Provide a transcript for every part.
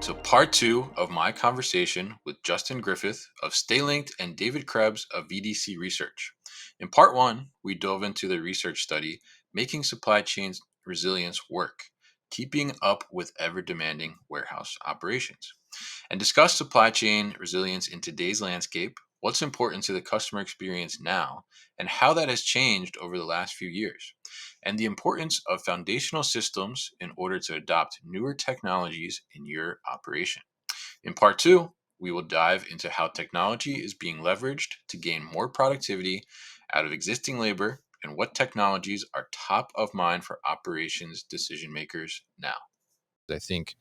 to part two of my conversation with Justin Griffith of StayLinked and David Krebs of VDC Research. In part one, we dove into the research study, Making Supply Chains Resilience Work, Keeping Up with Ever Demanding Warehouse Operations, and discussed supply chain resilience in today's landscape, what's important to the customer experience now, and how that has changed over the last few years, and the importance of foundational systems in order to adopt newer technologies in your operation. In part two, we will dive into how technology is being leveraged to gain more productivity out of existing labor and what technologies are top of mind for operations decision makers now. I think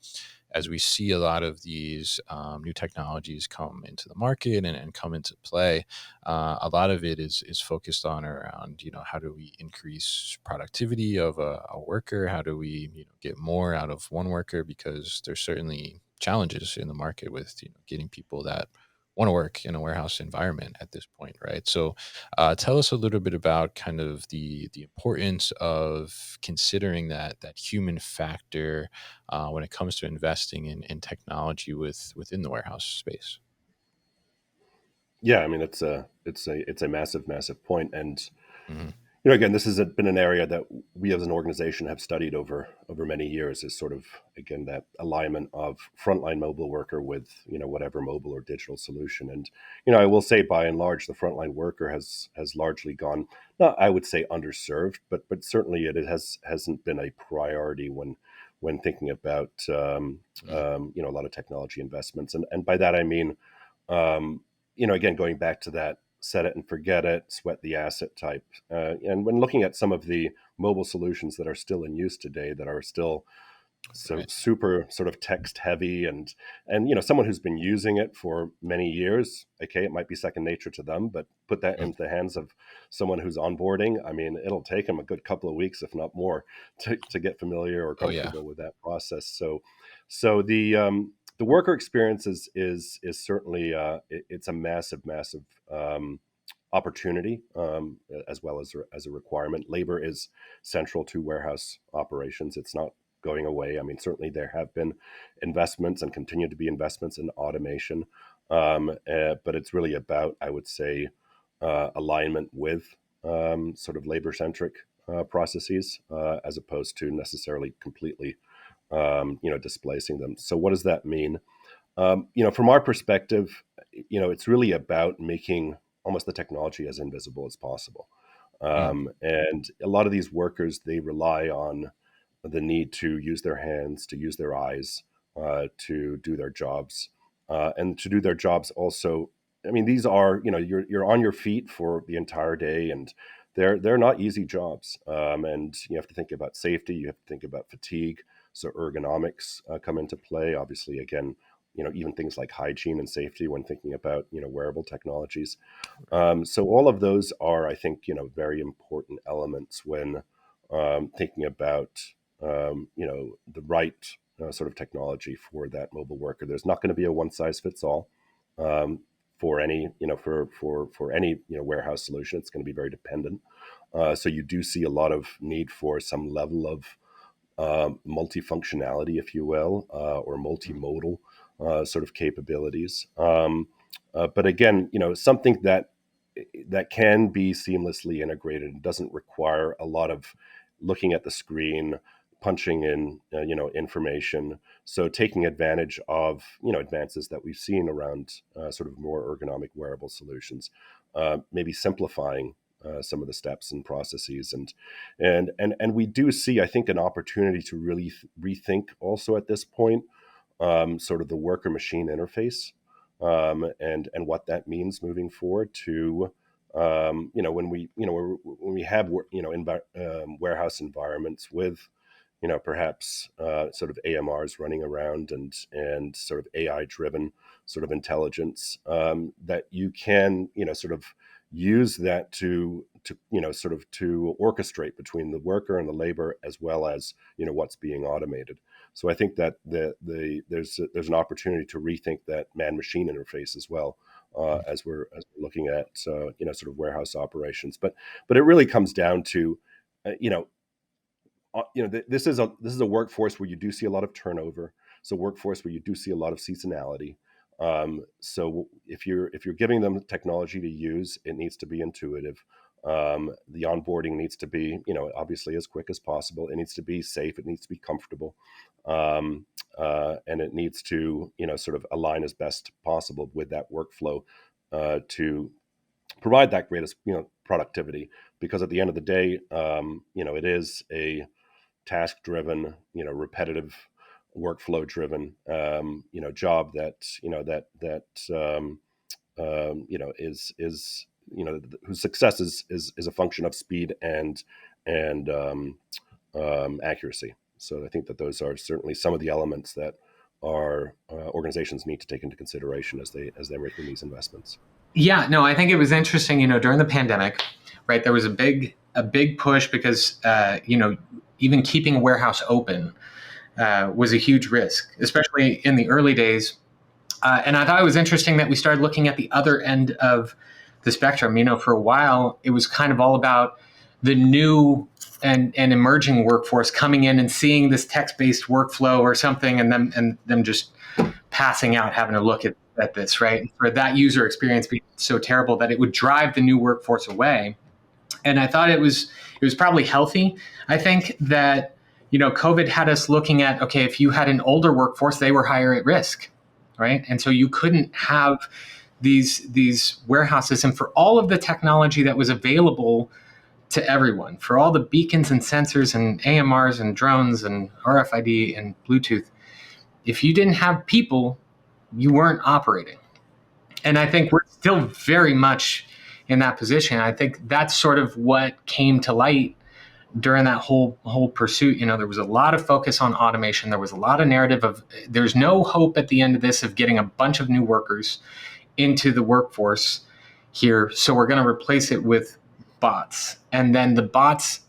as we see a lot of these new technologies come into the market and come into play, a lot of it is focused on around, how do we increase productivity of a worker? How do we get more out of one worker? Because there's certainly challenges in the market with getting people that want to work in a warehouse environment at this point, right? So tell us a little bit about kind of the importance of considering that human factor when it comes to investing in technology within the warehouse space. Yeah, I mean it's a massive point, and Hmm. again, this has been an area that we as an organization have studied over many years. Is sort of again that alignment of frontline mobile worker with whatever mobile or digital solution, and I will say by and large the frontline worker has largely gone, not I would say underserved, but certainly it hasn't been a priority when thinking about a lot of technology investments, and by that I mean again, going back to that set it and forget it, sweat the asset type. And when looking at some of the mobile solutions that are still in use today, that are still so Right. super sort of text heavy, and someone who's been using it for many years, okay, it might be second nature to them, but put that Mm. into the hands of someone who's onboarding. I mean, it'll take them a good couple of weeks, if not more, to get familiar or Oh yeah. comfortable with that process. So the worker experience is certainly it's a massive opportunity, as well as a requirement. Labor is central to warehouse operations. It's not going away. I mean, certainly there have been investments and continue to be investments in automation, but it's really about, I would say, alignment with sort of labor centric processes, as opposed to necessarily completely displacing them. So what does that mean? From our perspective, it's really about making almost the technology as invisible as possible. Mm. And a lot of these workers, they rely on the need to use their hands, to use their eyes, to do their jobs, and to do their jobs also. I mean, these are, you're on your feet for the entire day, and they're not easy jobs. And you have to think about safety, you have to think about fatigue. So ergonomics come into play. Obviously, again, even things like hygiene and safety when thinking about wearable technologies. Right. So all of those are, I think, very important elements when thinking about the right sort of technology for that mobile worker. There's not going to be a one size fits all um, for any for any warehouse solution. It's going to be very dependent. So you do see a lot of need for some level of multifunctionality, if you will, or Mm. multimodal sort of capabilities. But again, something that can be seamlessly integrated and doesn't require a lot of looking at the screen, punching in, information. So taking advantage of, advances that we've seen around sort of more ergonomic wearable solutions, maybe simplifying some of the steps and processes, and we do see, I think, an opportunity to really rethink also at this point, sort of the worker machine interface, and what that means moving forward to when we have warehouse environments with perhaps sort of AMRs running around, and sort of AI driven sort of intelligence, that you can sort of use that to sort of to orchestrate between the worker and the labor, as well as what's being automated. So I think that there's an opportunity to rethink that man machine interface as well, Mm. as we're looking at sort of warehouse operations. But it really comes down to uh, you know this is a workforce where you do see a lot of turnover. a workforce where you do see a lot of seasonality. So if you're giving them technology to use, it needs to be intuitive. The onboarding needs to be, obviously as quick as possible. It needs to be safe. It needs to be comfortable, and it needs to, sort of align as best possible with that workflow to provide that greatest, productivity. Because at the end of the day, it is a task driven, repetitive, workflow driven, job that, is whose success is a function of speed and accuracy. So I think that those are certainly some of the elements that our organizations need to take into consideration as they're making these investments. Yeah, no, I think it was interesting. During the pandemic, right, there was a big push because even keeping a warehouse open was a huge risk, especially in the early days. And I thought it was interesting that we started looking at the other end of the spectrum. For a while, it was kind of all about the new and emerging workforce coming in and seeing this text-based workflow or something, and them just passing out, having to look at this, right? For that user experience being so terrible that it would drive the new workforce away. And I thought it was probably healthy. I think that COVID had us looking at, okay, if you had an older workforce, they were higher at risk, right? And so you couldn't have these warehouses, and for all of the technology that was available to everyone, for all the beacons and sensors and AMRs and drones and RFID and Bluetooth, if you didn't have people, you weren't operating. And I think we're still very much in that position. I think that's sort of what came to light during that whole pursuit. There was a lot of focus on automation. There was a lot of narrative of there's no hope at the end of this of getting a bunch of new workers into the workforce here, so we're going to replace it with bots. And then the bots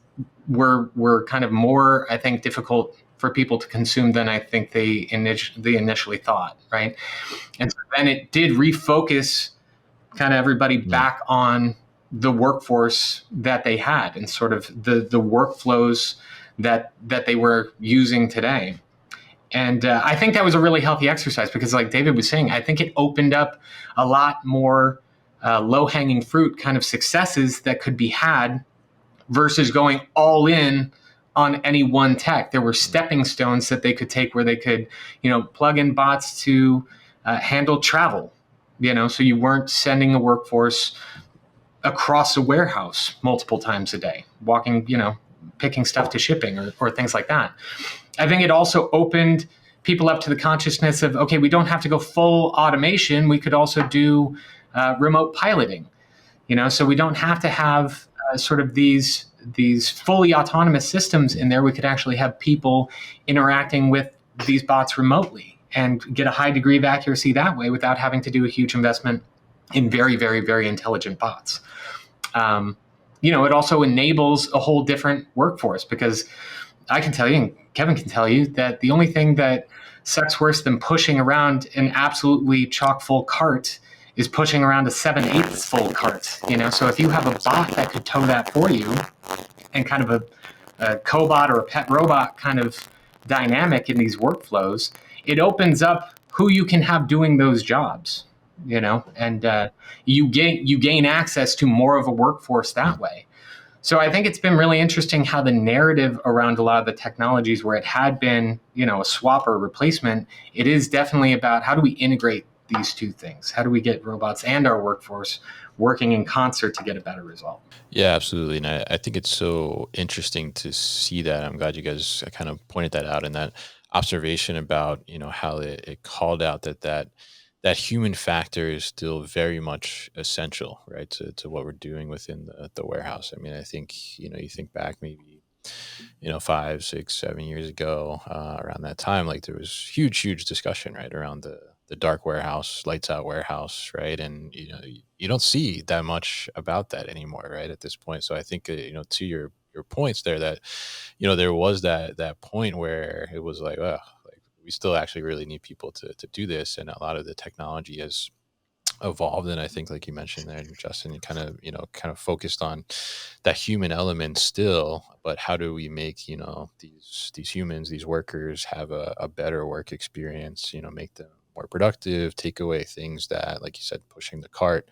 were kind of more, I think, difficult for people to consume than I think they initially thought, right? And so then it did refocus kind of everybody back on the workforce that they had and sort of the workflows that they were using today. And I think that was a really healthy exercise because, like David was saying, I think it opened up a lot more low-hanging fruit kind of successes that could be had versus going all in on any one tech. There were stepping stones that they could take where they could, plug in bots to handle travel, so you weren't sending a workforce across a warehouse multiple times a day, walking, picking stuff to shipping or things like that. I think it also opened people up to the consciousness of, okay, we don't have to go full automation. We could also do remote piloting, so we don't have to have sort of these fully autonomous systems in there. We could actually have people interacting with these bots remotely and get a high degree of accuracy that way without having to do a huge investment in very, very, very intelligent bots. It also enables a whole different workforce because I can tell you, and Kevin can tell you, that the only thing that sucks worse than pushing around an absolutely chock full cart is pushing around a 7/8 full cart. So if you have a bot that could tow that for you, and kind of a cobot or a pet robot kind of dynamic in these workflows, it opens up who you can have doing those jobs. And you gain access to more of a workforce that way. So I think it's been really interesting how the narrative around a lot of the technologies where it had been, a swap or a replacement, it is definitely about how do we integrate these two things? How do we get robots and our workforce working in concert to get a better result? Yeah, absolutely. And I think it's so interesting to see that. I'm glad you guys kind of pointed that out and that observation about, how it called out that human factor is still very much essential, right, to what we're doing within the warehouse. I mean, I think, you think back maybe, 5, 6, 7 years ago, around that time, like there was huge discussion, right, around the dark warehouse, lights out warehouse, right? And, you don't see that much about that anymore, right, at this point. So I think, to your points there that, there was that point where it was like, oh, like we still actually really need people to do this. And a lot of the technology has evolved, and I think, like you mentioned there, Justin, you kind of focused on that human element still, but how do we make these humans, these workers, have a better work experience, make them more productive, take away things that, like you said, pushing the cart,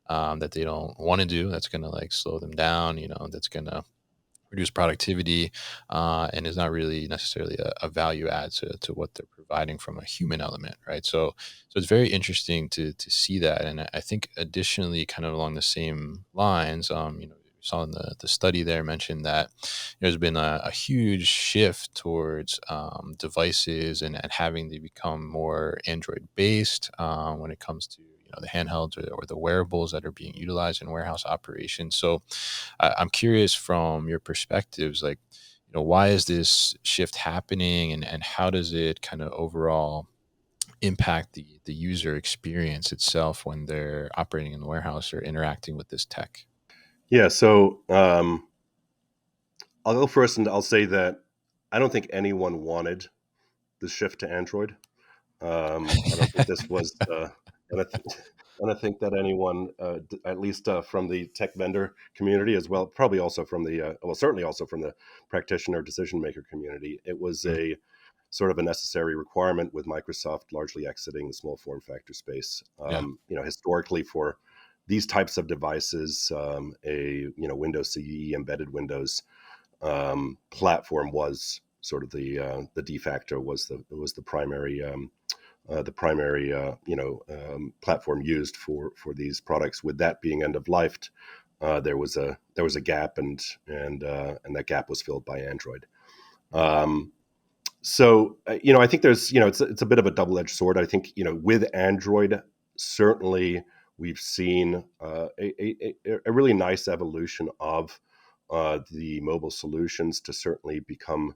that they don't want to do, that's going to like slow them down, that's going to reduce productivity, and is not really necessarily a value add to what they're providing from a human element, right? So it's very interesting to see that, and I think additionally, kind of along the same lines, we saw in the study there mentioned that there's been a huge shift towards devices, and having to become more Android based, when it comes to the handhelds, or the wearables that are being utilized in warehouse operations. So I'm curious from your perspectives, like, why is this shift happening, and how does it kind of overall impact the user experience itself when they're operating in the warehouse or interacting with this tech? Yeah, so I'll go first, and I'll say that I don't think anyone wanted the shift to Android. I don't think this was, and I, th- and I think that anyone, at least from the tech vendor community, as well, probably also from the, well, certainly also from the practitioner decision maker community, it was Mm, a sort of a necessary requirement, with Microsoft largely exiting the small form factor space. yeah. Historically, for these types of devices, Windows CE, embedded Windows platform was sort of the de facto, was the primary platform used for these products. With that being end of life, there was a gap, and that gap was filled by Android. Um, I think there's, it's a bit of a double edged sword. I think, with Android, certainly we've seen a really nice evolution of the mobile solutions to certainly become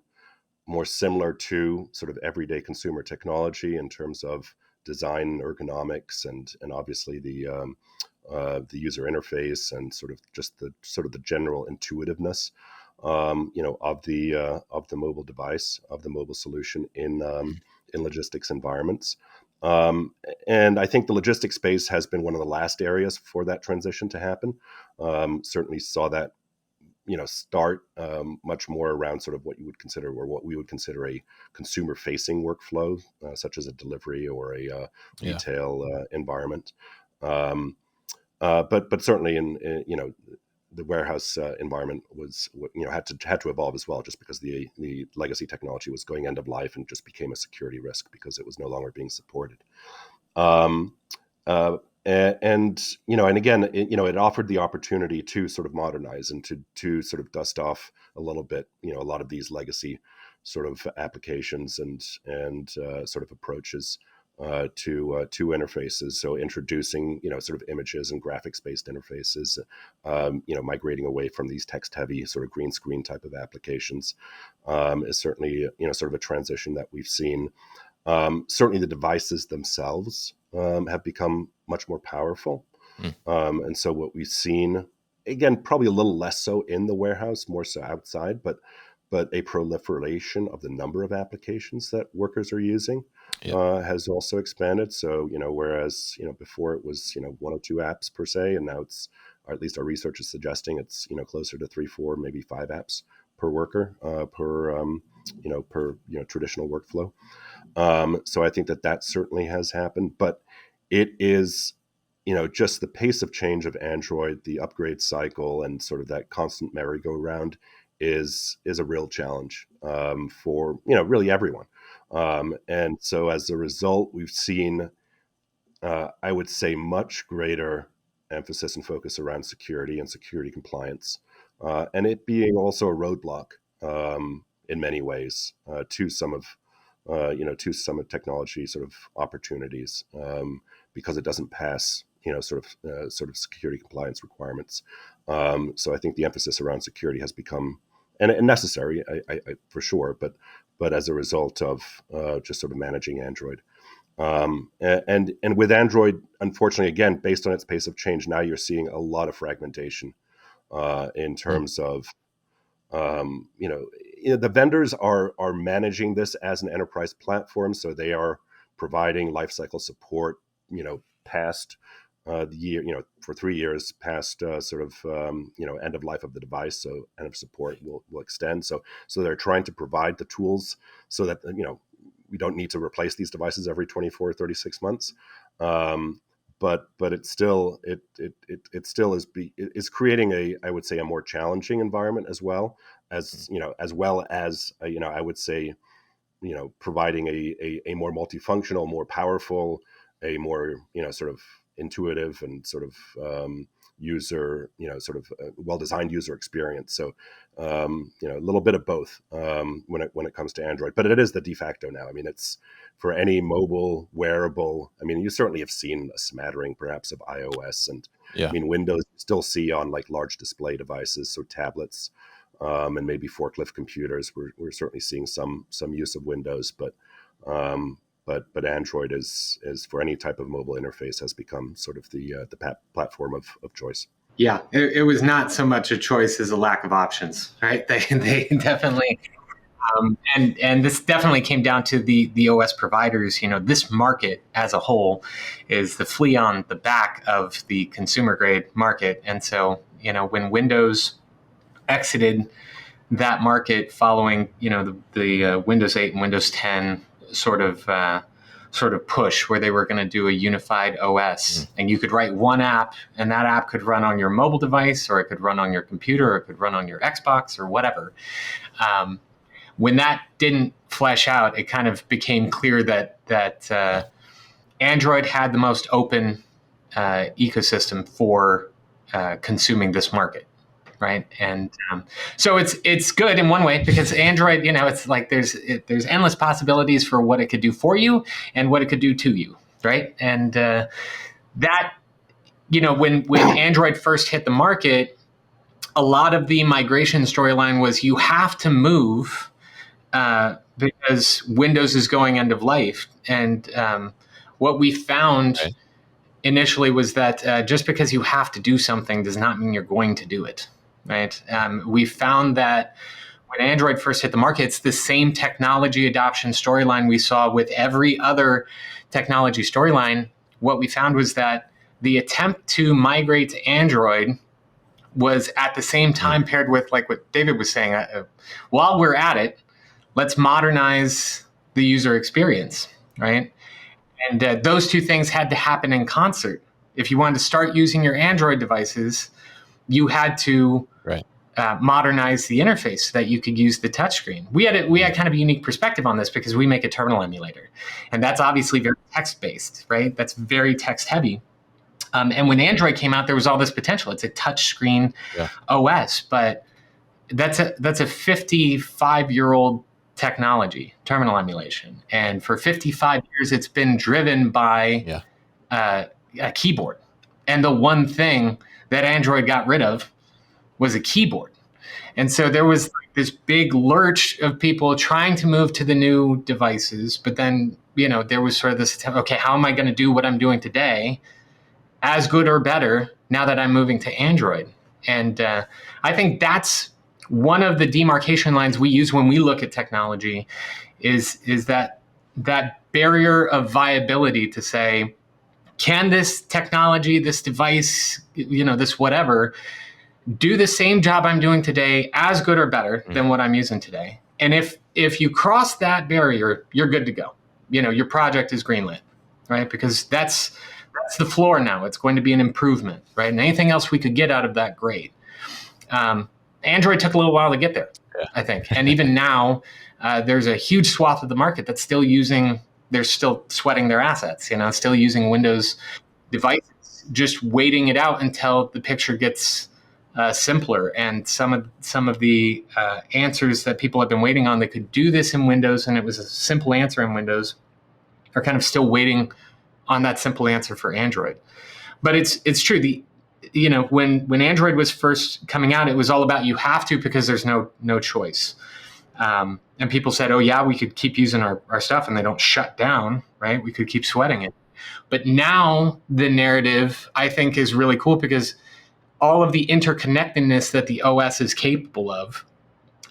more similar to sort of everyday consumer technology in terms of design, ergonomics, and obviously the user interface, and sort of the general intuitiveness, of the mobile device, of the mobile solution in logistics environments. Um, and I think the logistics space has been one of the last areas for that transition to happen. Certainly saw that start much more around sort of what you would consider, or what we would consider, a consumer facing workflow, such as a delivery or a Yeah. retail environment. Um, but certainly in the warehouse environment was, had to evolve as well, just because the legacy technology was going end of life, and just became a security risk because it was no longer being supported. Um, uh, and again, it offered the opportunity to sort of modernize, and to sort of dust off a little bit, a lot of these legacy sort of applications, and sort of approaches to interfaces. So introducing, sort of images and graphics based interfaces, migrating away from these text heavy sort of green screen type of applications, is certainly, sort of a transition that we've seen. Certainly, the devices themselves have become much more powerful. Mm, And so what we've seen, again, probably a little less so in the warehouse, more so outside, but a proliferation of the number of applications that workers are using yeah. has also expanded. So, whereas, before it was, one or two apps per se, and now it's, or at least our research is suggesting, it's, closer to three, four, maybe five apps per worker, per traditional workflow. So I think that certainly has happened, but it is, just the pace of change of Android, the upgrade cycle, and sort of that constant merry-go-round is a real challenge, for really everyone. And so as a result, we've seen, I would say, much greater emphasis and focus around security and security compliance, and it being also a roadblock, in many ways, to some of technology sort of opportunities, because it doesn't pass, sort of security compliance requirements. So I think the emphasis around security has become, and necessary, for sure, but as a result of just sort of managing Android. And with Android, unfortunately, again, based on its pace of change, now you're seeing a lot of fragmentation, in Mm, terms of, um, you know, the vendors are managing this as an enterprise platform, so they are providing lifecycle support, past the year, for 3 years past end of life of the device. So end of support will extend. So they're trying to provide the tools so that, we don't need to replace these devices every 24 or 36 months. But it's still, it still is creating I would say, a more challenging environment as well as, I would say, providing a more multifunctional, more powerful, a more, sort of intuitive and sort of user, well-designed user experience. So, a little bit of both when it comes to Android, but it is the de facto now. I mean, it's for any mobile wearable. I mean, you certainly have seen a smattering perhaps of iOS, and I Yeah. mean, Windows you still see on like large display devices, so tablets, and maybe forklift computers. We're certainly seeing some use of Windows, but Android is for any type of mobile interface has become sort of the platform of choice. Yeah, it was not so much a choice as a lack of options, right? They definitely, and this definitely came down to the OS providers. This market as a whole is the flea on the back of the consumer grade market, and so when Windows exited that market following the Windows 8 and Windows 10 sort of push where they were going to do a unified OS, and you could write one app, and that app could run on your mobile device, or it could run on your computer, or it could run on your Xbox, or whatever. When that didn't flesh out, it kind of became clear that Android had the most open ecosystem for consuming this market. Right. And so it's good in one way because Android, it's like there's endless possibilities for what it could do for you and what it could do to you. Right. And that, when Android first hit the market, a lot of the migration storyline was you have to move because Windows is going end of life. And what we found Right. initially was that just because you have to do something does not mean you're going to do it. Right. We found that when Android first hit the market, it's the same technology adoption storyline we saw with every other technology storyline. What we found was that the attempt to migrate to Android was at the same time paired with, like what David was saying, while we're at it, let's modernize the user experience. Right. And those two things had to happen in concert. If you wanted to start using your Android devices, you had to Right. modernize the interface so that you could use the touchscreen. We had kind of a unique perspective on this because we make a terminal emulator, and that's obviously very text based, right? That's very text heavy. And when Android came out, there was all this potential. It's a touchscreen OS, but that's a 55-year-old technology, terminal emulation, and for 55 years, it's been driven by a keyboard. And the one thing that Android got rid of was a keyboard. And so there was this big lurch of people trying to move to the new devices. But then, there was sort of this attempt, okay, how am I going to do what I'm doing today as good or better now that I'm moving to Android? And I think that's one of the demarcation lines we use when we look at technology is that barrier of viability to say, can this technology, this device, this whatever, do the same job I'm doing today as good or better than what I'm using today? And if you cross that barrier, you're good to go. Your project is greenlit, right? Because that's the floor now. It's going to be an improvement, right? And anything else we could get out of that, great. Android took a little while to get there, I think. And even now, there's a huge swath of the market that's still they're still sweating their assets, still using Windows devices, just waiting it out until the picture gets simpler. And some of the answers that people have been waiting on that could do this in Windows, and it was a simple answer in Windows, are kind of still waiting on that simple answer for Android. But it's true. When Android was first coming out, it was all about you have to because there's no choice. And people said, oh, yeah, we could keep using our stuff and they don't shut down, right? We could keep sweating it. But now the narrative, I think, is really cool because all of the interconnectedness that the OS is capable of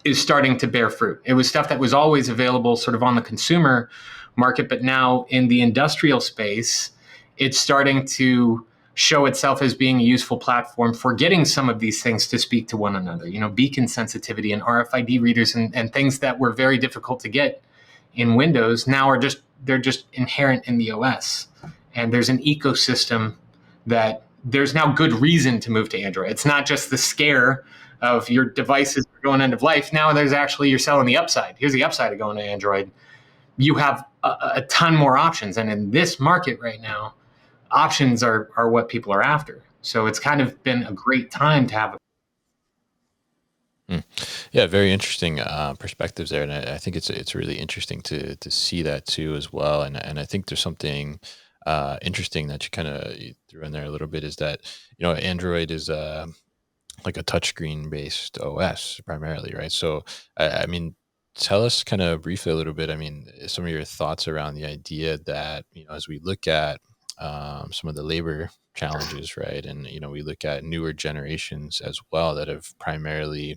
is starting to bear fruit. It was stuff that was always available sort of on the consumer market, but now in the industrial space, it's starting to show itself as being a useful platform for getting some of these things to speak to one another. Beacon sensitivity and RFID readers and things that were very difficult to get in Windows now they're just inherent in the OS. And there's an ecosystem that there's now good reason to move to Android. It's not just the scare of your devices going end of life. Now you're selling the upside. Here's the upside of going to Android. You have a ton more options. And in this market right now, options are what people are after. So it's kind of been a great time to have. Yeah, very interesting perspectives there, and I think it's really interesting to see that too as well. And I think there's something interesting that you kind of threw in there a little bit is that Android is like a touchscreen based OS primarily, right? So I mean, tell us kind of briefly a little bit. I mean, some of your thoughts around the idea that as we look at some of the labor challenges, right, and we look at newer generations as well that have primarily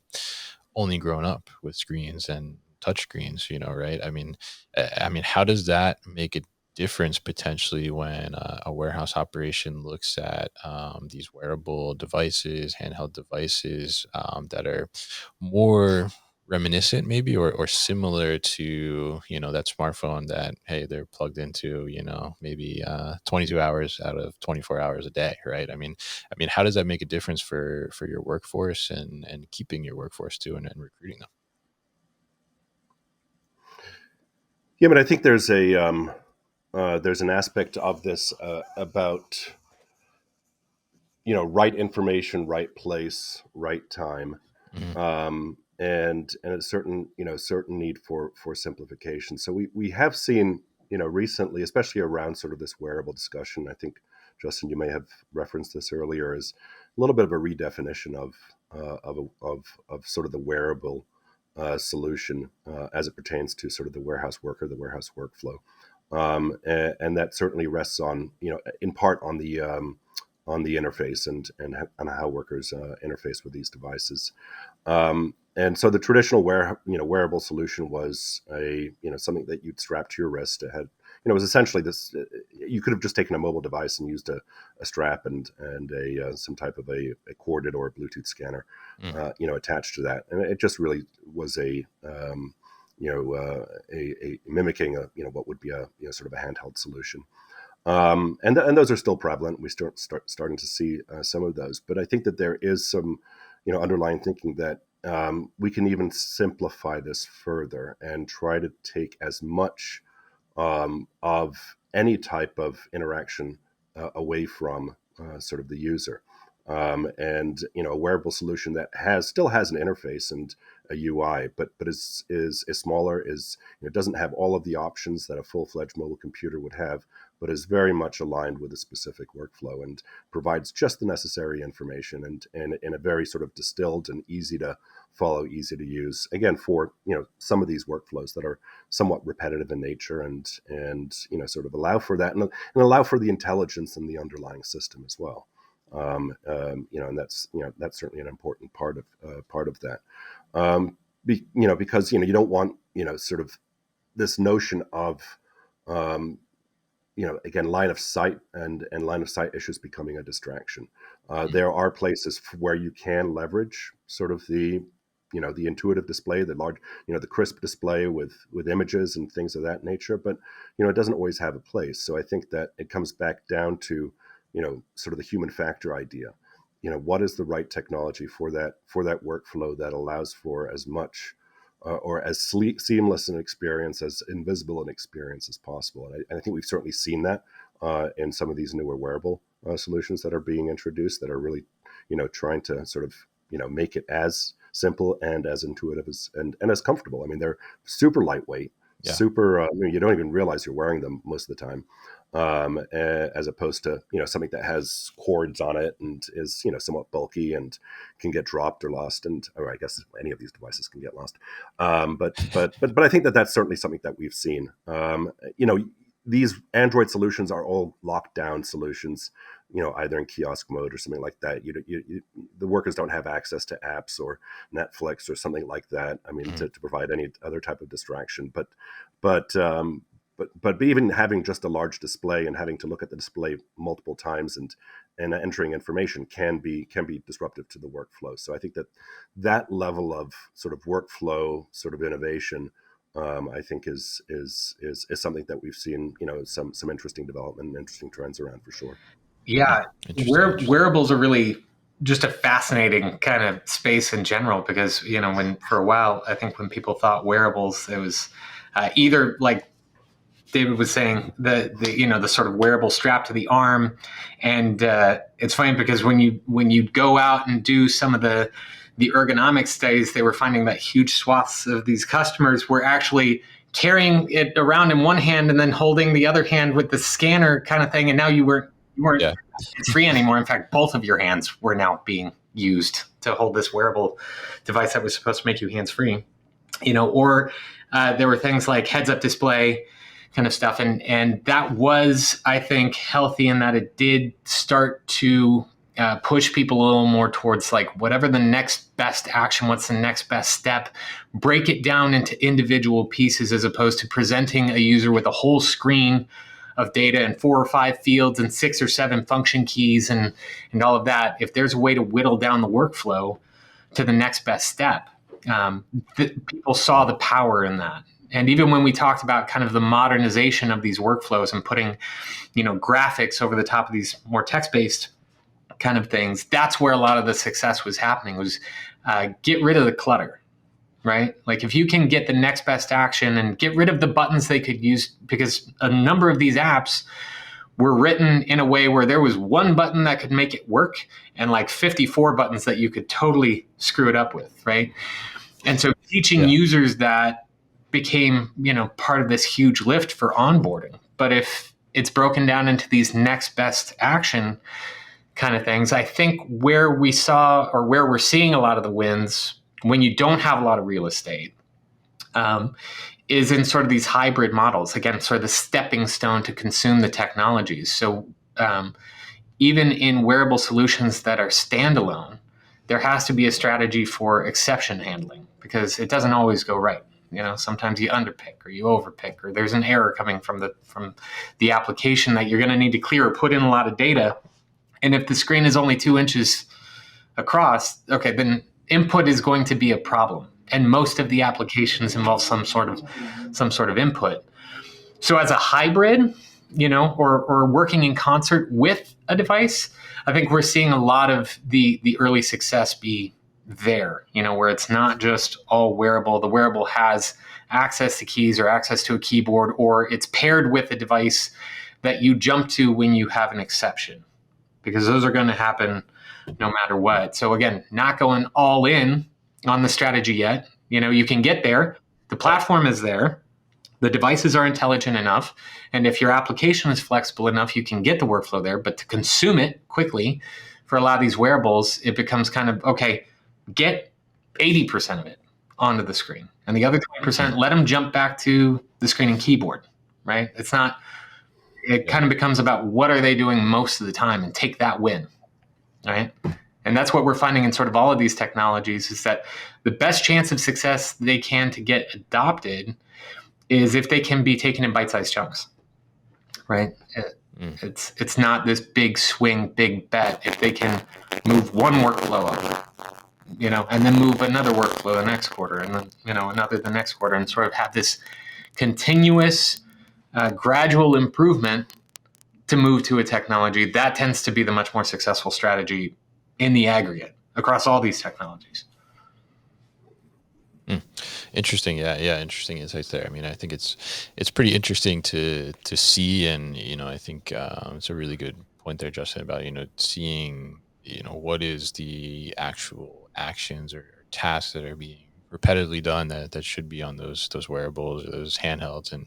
only grown up with screens and touch screens, right? I mean, how does that make a difference potentially when a warehouse operation looks at these wearable devices, handheld devices that are more reminiscent maybe or similar to that smartphone that, hey, they're plugged into maybe 22 hours out of 24 hours a day, right? I mean, how does that make a difference for your workforce and keeping your workforce too and recruiting them? Yeah, but I think there's an aspect of this about right information, right place, right time, Hmm. and a certain need for simplification. So we have seen recently, especially around sort of this wearable discussion. I think Justin, you may have referenced this earlier, is a little bit of a redefinition of sort of the wearable solution as it pertains to sort of the warehouse worker, the warehouse workflow, and that certainly rests on in part on the interface and on how workers interface with these devices. And so the traditional wearable solution was something that you'd strap to your wrist. It had it was essentially this. You could have just taken a mobile device and used a strap and a some type of a corded or a Bluetooth scanner, Mm. attached to that, and it just really was a mimicking what would be a sort of a handheld solution. And those are still prevalent. We starting to see some of those, but I think that there is some, underlying thinking that we can even simplify this further and try to take as much of any type of interaction away from sort of the user. And a wearable solution that still has an interface and a UI, but is smaller, doesn't have all of the options that a full-fledged mobile computer would have, but is very much aligned with a specific workflow and provides just the necessary information and in a very sort of distilled and easy to follow, easy to use. Again, for some of these workflows that are somewhat repetitive in nature and sort of allow for that and allow for the intelligence in the underlying system as well. And that's certainly an important part of that. Because you don't want sort of this notion of again, line of sight and line of sight issues becoming a distraction. There are places where you can leverage sort of the intuitive display, the large, the crisp display with images and things of that nature, but it doesn't always have a place. So I think that it comes back down to sort of the human factor idea. What is the right technology for that workflow that allows for as much or as seamless an experience, as invisible an experience as possible. And I think we've certainly seen that in some of these newer wearable solutions that are being introduced that are really, trying to sort of, make it as simple and as intuitive and as comfortable. I mean, they're super lightweight, Yeah. super, you don't even realize you're wearing them most of the time. As opposed to something that has cords on it and is somewhat bulky and can get dropped or lost, or I guess any of these devices can get lost. But I think that that's certainly something that we've seen. These Android solutions are all lockdown solutions, either in kiosk mode or something like that. The workers don't have access to apps or Netflix or something like that. I mean, Mhm. to provide any other type of distraction, but but even having just a large display and having to look at the display multiple times and entering information can be disruptive to the workflow. So I think that level of sort of workflow sort of innovation, I think is something that we've seen, some interesting development and interesting trends around for sure. Yeah, Interesting. wearables are really just a fascinating kind of space in general because when for a while I think when people thought wearables, it was either like David was saying the sort of wearable strap to the arm, and it's funny because when you go out and do some of the ergonomic studies, they were finding that huge swaths of these customers were actually carrying it around in one hand and then holding the other hand with the scanner kind of thing, and now you weren't Yeah. free anymore. In fact, both of your hands were now being used to hold this wearable device that was supposed to make you hands free. Or there were things like heads up display kind of stuff. And that was, I think, healthy in that it did start to push people a little more towards like whatever the next best action, what's the next best step, break it down into individual pieces as opposed to presenting a user with a whole screen of data and 4 or 5 fields and 6 or 7 function keys and all of that. If there's a way to whittle down the workflow to the next best step, people saw the power in that. And even when we talked about kind of the modernization of these workflows and putting, graphics over the top of these more text-based kind of things, that's where a lot of the success was happening, was get rid of the clutter, right? Like if you can get the next best action and get rid of the buttons they could use, because a number of these apps were written in a way where there was one button that could make it work and like 54 buttons that you could totally screw it up with, right? And so teaching users that became, part of this huge lift for onboarding. But if it's broken down into these next best action kind of things, I think where we saw or where we're seeing a lot of the wins when you don't have a lot of real estate is in sort of these hybrid models. Again, sort of the stepping stone to consume the technologies. So even in wearable solutions that are standalone, there has to be a strategy for exception handling because it doesn't always go right. Sometimes you underpick or you overpick, or there's an error coming from the application that you're going to need to clear or put in a lot of data. And if the screen is only 2 inches across, okay, then input is going to be a problem. And most of the applications involve some sort of input. So as a hybrid, or working in concert with a device, I think we're seeing a lot of the early success be there, where it's not just all wearable. The wearable has access to keys or access to a keyboard, or it's paired with a device that you jump to when you have an exception, because those are going to happen no matter what. So again, not going all in on the strategy yet. You can get there. The platform is there. The devices are intelligent enough. And if your application is flexible enough, you can get the workflow there. But to consume it quickly for a lot of these wearables, it becomes kind of, okay, get 80% of it onto the screen. And the other 20%, let them jump back to the screen and keyboard, right? It kind of becomes about what are they doing most of the time and take that win, right? And that's what we're finding in sort of all of these technologies, is that the best chance of success they can to get adopted is if they can be taken in bite-sized chunks, right? It's not this big swing, big bet. If they can move one workflow up, and then move another workflow the next quarter, and then, another the next quarter, and sort of have this continuous, gradual improvement to move to a technology, that tends to be the much more successful strategy in the aggregate across all these technologies. Interesting. Yeah. Interesting insights there. I mean, I think it's pretty interesting to see, and I think it's a really good point there, Justin, about seeing what is the actual actions or tasks that are being repetitively done that should be on those wearables or those handhelds, and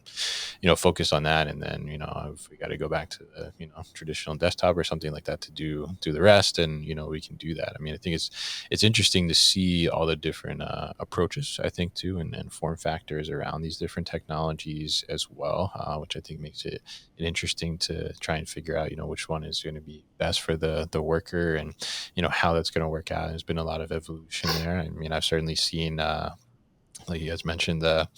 focus on that. And then if we got to go back to the traditional desktop or something like that to do the rest, and we can do that. I mean, I think it's interesting to see all the different approaches, I think, too, and form factors around these different technologies as well, which I think makes it interesting to try and figure out which one is going to be best for the worker, and how that's going to work out. There's been a lot of evolution there. I mean, I've certainly seen like you guys mentioned, the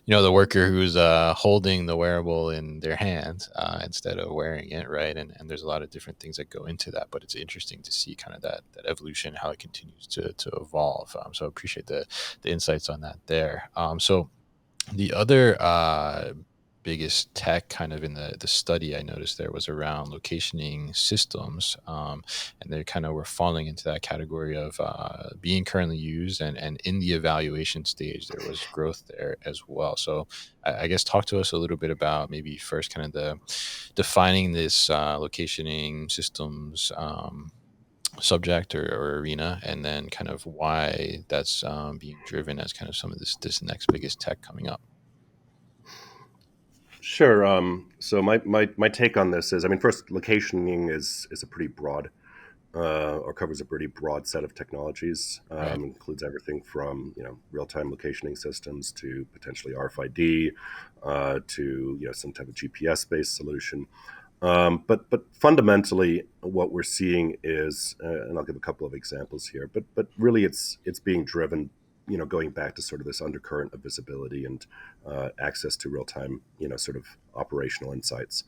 the worker who's holding the wearable in their hand instead of wearing it, right? And there's a lot of different things that go into that, but it's interesting to see kind of that evolution, how it continues to evolve. So I appreciate the insights on that there. So the other biggest tech kind of in the study I noticed there was around locationing systems. And they kind of were falling into that category of being currently used, and in the evaluation stage, there was growth there as well. So I guess talk to us a little bit about maybe first kind of the defining this locationing systems subject or arena, and then kind of why that's being driven as kind of some of this next biggest tech coming up. Sure. So my take on this is, I mean, first, locationing is a pretty broad, or covers a pretty broad set of technologies. Right. Includes everything from real-time locationing systems to potentially RFID, to some type of GPS-based solution. But fundamentally, what we're seeing is, and I'll give a couple of examples here, but really it's being driven, going back to sort of this undercurrent of visibility and access to real time, sort of operational insights.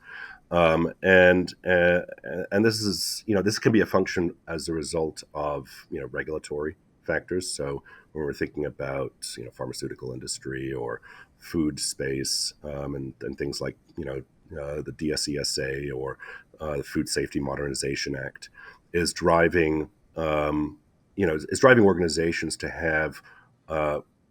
And this is, this can be a function as a result of regulatory factors. So when we're thinking about pharmaceutical industry or food space, and things like the DSESA or the Food Safety Modernization Act is driving is driving organizations to have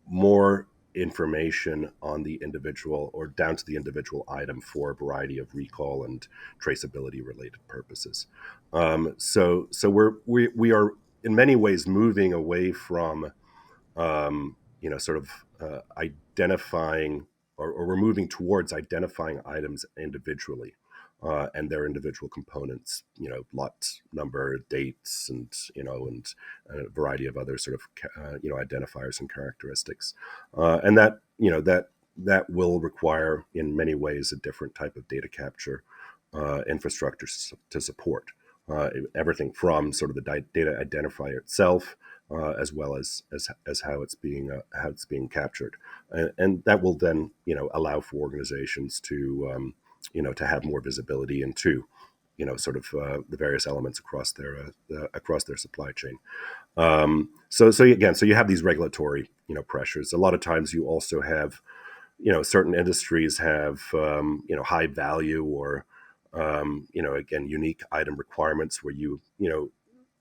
more information on the individual or down to the individual item for a variety of recall and traceability related purposes. We are in many ways moving away from sort of identifying, or we're moving towards identifying items individually, and their individual components, lot number, dates, and a variety of other sort of identifiers and characteristics, and that will require in many ways a different type of data capture infrastructure to support everything from sort of the data identifier itself, as well as how it's being captured, and that will then allow for organizations to have more visibility into sort of the various elements across their supply chain. So you have these regulatory pressures. A lot of times you also have certain industries have high value or again unique item requirements where you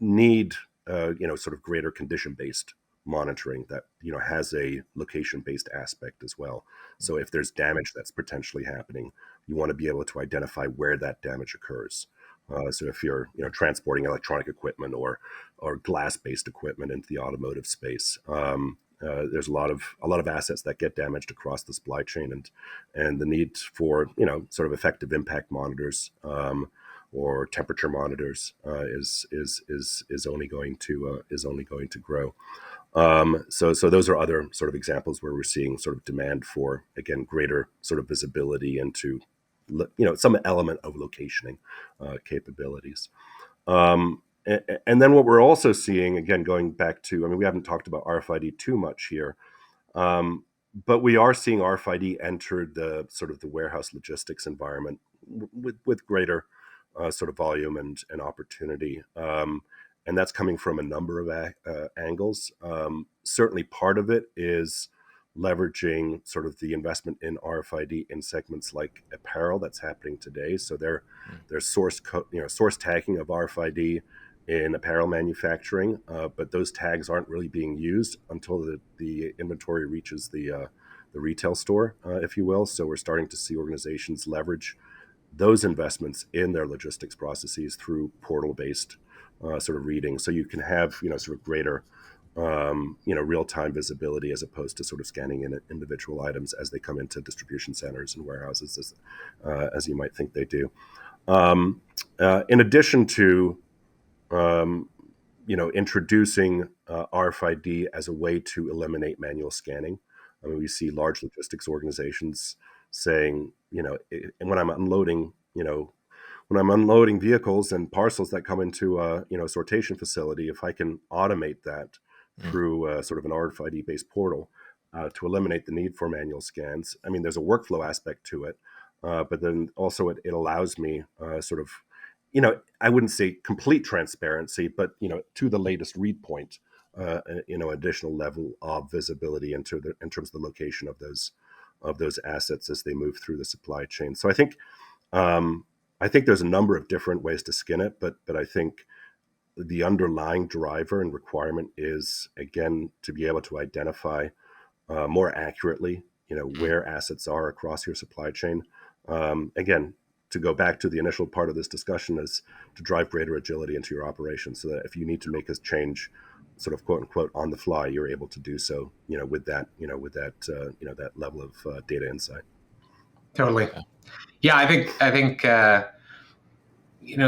need sort of greater condition based monitoring that has a location based aspect as well. So if there's damage that's potentially happening, you want to be able to identify where that damage occurs. So if you're transporting electronic equipment or glass based equipment into the automotive space, there's a lot of assets that get damaged across the supply chain, and the need for sort of effective impact monitors, or temperature monitors, is only going to grow. So those are other sort of examples where we're seeing sort of demand for, again, greater sort of visibility into some element of locationing capabilities. And then what we're also seeing, again, going back to, I mean, we haven't talked about RFID too much here, but we are seeing RFID enter the sort of the warehouse logistics environment with greater sort of volume and opportunity. And that's coming from a number of angles. Certainly part of it is leveraging sort of the investment in RFID in segments like apparel that's happening today. So there's source tagging of RFID in apparel manufacturing, but those tags aren't really being used until the inventory reaches the retail store, if you will. So we're starting to see organizations leverage those investments in their logistics processes through portal-based sort of reading. So you can have sort of greater real-time visibility as opposed to sort of scanning in individual items as they come into distribution centers and warehouses, as you might think they do. In addition to introducing RFID as a way to eliminate manual scanning. I mean, we see large logistics organizations saying, and when I'm unloading vehicles and parcels that come into a sortation facility, if I can automate that through sort of an RFID based portal, to eliminate the need for manual scans. I mean, there's a workflow aspect to it, but then also it allows me sort of, I wouldn't say complete transparency, but to the latest read point, additional level of visibility in terms of the location of those assets as they move through the supply chain. So I think there's a number of different ways to skin it, but I think the underlying driver and requirement is, again, to be able to identify more accurately, where assets are across your supply chain. Again, to go back to the initial part of this discussion, is to drive greater agility into your operations, so that if you need to make a change, sort of quote unquote on the fly, you're able to do so, that level of data insight. Totally. Yeah, I think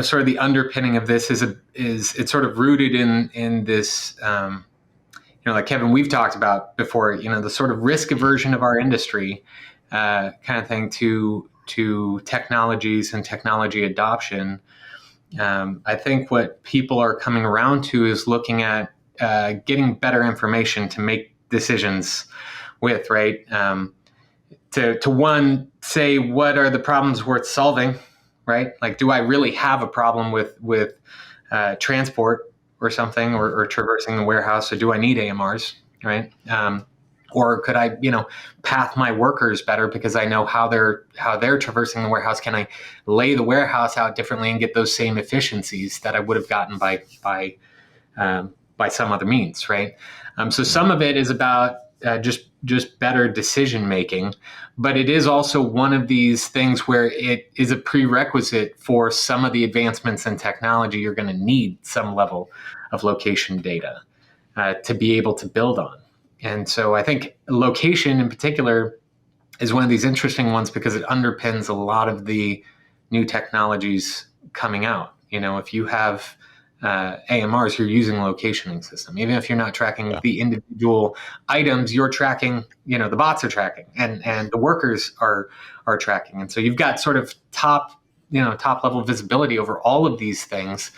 sort of the underpinning of this is it's sort of rooted in this like Kevin, we've talked about before, the sort of risk aversion of our industry, kind of thing, to technologies and technology adoption. I think what people are coming around to is looking at getting better information to make decisions with, right? To one, say, what are the problems worth solving, right? Like, do I really have a problem with transport or something, or traversing the warehouse? So do I need AMRs, right? Or could I, path my workers better because I know how they're traversing the warehouse? Can I lay the warehouse out differently and get those same efficiencies that I would have gotten by some other means, right? So some of it is about just better decision making, but it is also one of these things where it is a prerequisite for some of the advancements in technology. You're going to need some level of location data to be able to build on. And so I think location in particular is one of these interesting ones because it underpins a lot of the new technologies coming out. If you have AMRs, you're using a locationing system. Even if you're not tracking the individual items, you're tracking, the bots are tracking, and the workers are tracking. And so you've got sort of top level visibility over all of these things.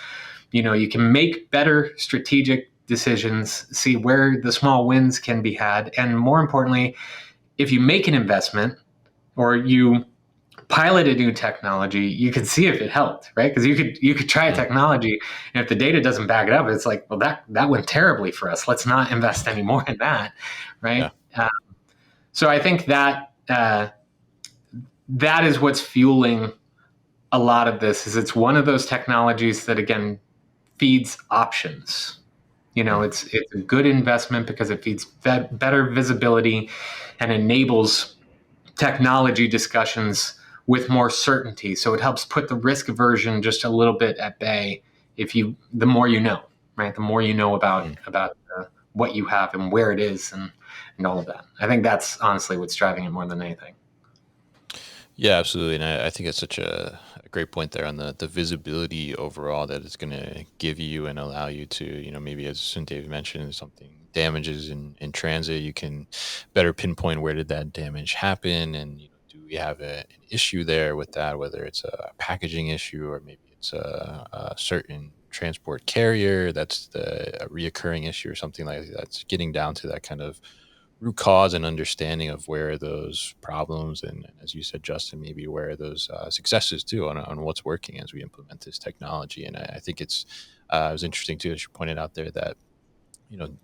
You can make better strategic decisions, see where the small wins can be had. And more importantly, if you make an investment or you pilot a new technology, you can see if it helped, right? Because you could try a technology, and if the data doesn't back it up, it's like, well, that went terribly for us. Let's not invest any more in that, right? Yeah. So I think that that is what's fueling a lot of this. Is it's one of those technologies that again feeds options. It's a good investment because it feeds better visibility and enables technology discussions with more certainty. So it helps put the risk aversion just a little bit at bay. The more you know, right? The more you know about what you have and where it is and all of that. I think that's honestly what's driving it more than anything. Yeah, absolutely. And I think it's such a great point there on the visibility overall that it's going to give you and allow you to, maybe as Dave mentioned, something damages in transit, you can better pinpoint where did that damage happen, and do we have an issue there with that, whether it's a packaging issue or maybe it's a certain transport carrier that's a reoccurring issue or something like that. It's getting down to that kind of root cause and understanding of where those problems and as you said, Justin, maybe where those successes too on what's working as we implement this technology. And I think it was interesting too, as you pointed out there, that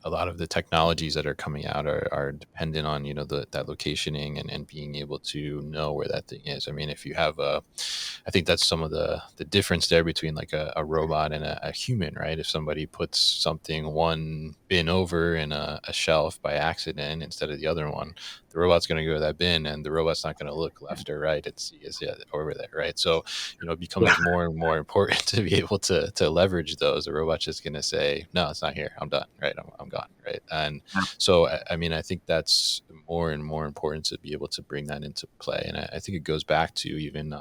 a lot of the technologies that are coming out are dependent on that locationing and being able to know where that thing is. I mean, if you have I think that's some of the difference there between like a robot and a human, right? If somebody puts something one bin over in a shelf by accident instead of the other one, the robot's going to go to that bin, and the robot's not going to look left or right. It's over there, right? So it becomes more and more important to be able to leverage those. The robot's just going to say, no, it's not here, I'm done, right? I'm gone, right? And so I mean, I think that's more and more important to be able to bring that into play. And I think it goes back to even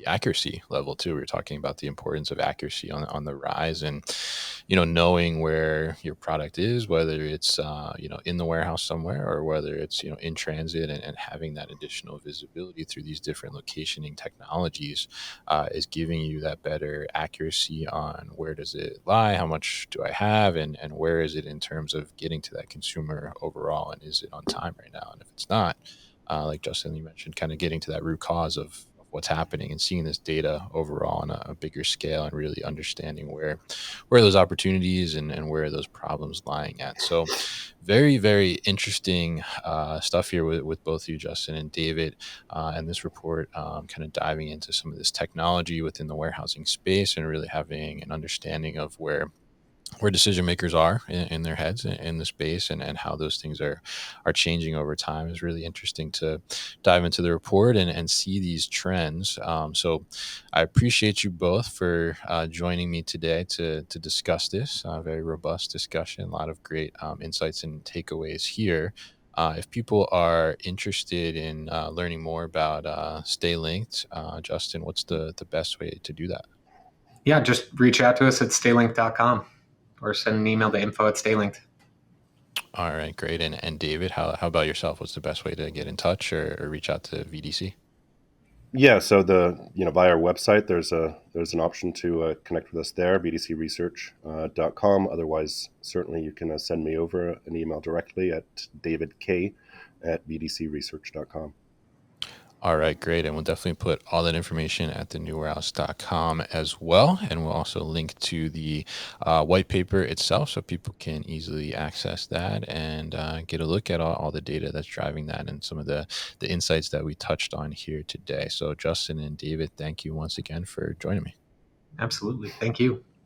the accuracy level too. We were talking about the importance of accuracy on the rise, and knowing where your product is, whether it's in the warehouse somewhere or whether it's in transit, and having that additional visibility through these different locationing technologies is giving you that better accuracy on where does it lie, how much do I have, and where is it in terms of getting to that consumer overall, and is it on time right now? And if it's not, like Justin, you mentioned, kind of getting to that root cause of what's happening and seeing this data overall on a bigger scale, and really understanding where those opportunities and where those problems lying at. So very, very interesting stuff here with both you, Justin and David, and this report kind of diving into some of this technology within the warehousing space, and really having an understanding of where decision makers are in their heads in the space, and how those things are changing over time is really interesting to dive into the report and see these trends. So I appreciate you both for joining me today to discuss this very robust discussion. A lot of great insights and takeaways here. If people are interested in learning more about StayLinked, Justin, what's the best way to do that? Yeah, just reach out to us at StayLinked.com or send an email to info@StayLinked. All right, great. And David, how about yourself? What's the best way to get in touch or reach out to VDC? Yeah, so via our website, there's an option to connect with us there, bdcresearch.com. Otherwise, certainly you can send me over an email directly at davidk@bdcresearch.com. All right, great. And we'll definitely put all that information at thenewwarehouse.com as well. And we'll also link to the white paper itself so people can easily access that and get a look at all the data that's driving that, and some of the insights that we touched on here today. So Justin and David, thank you once again for joining me. Absolutely. Thank you.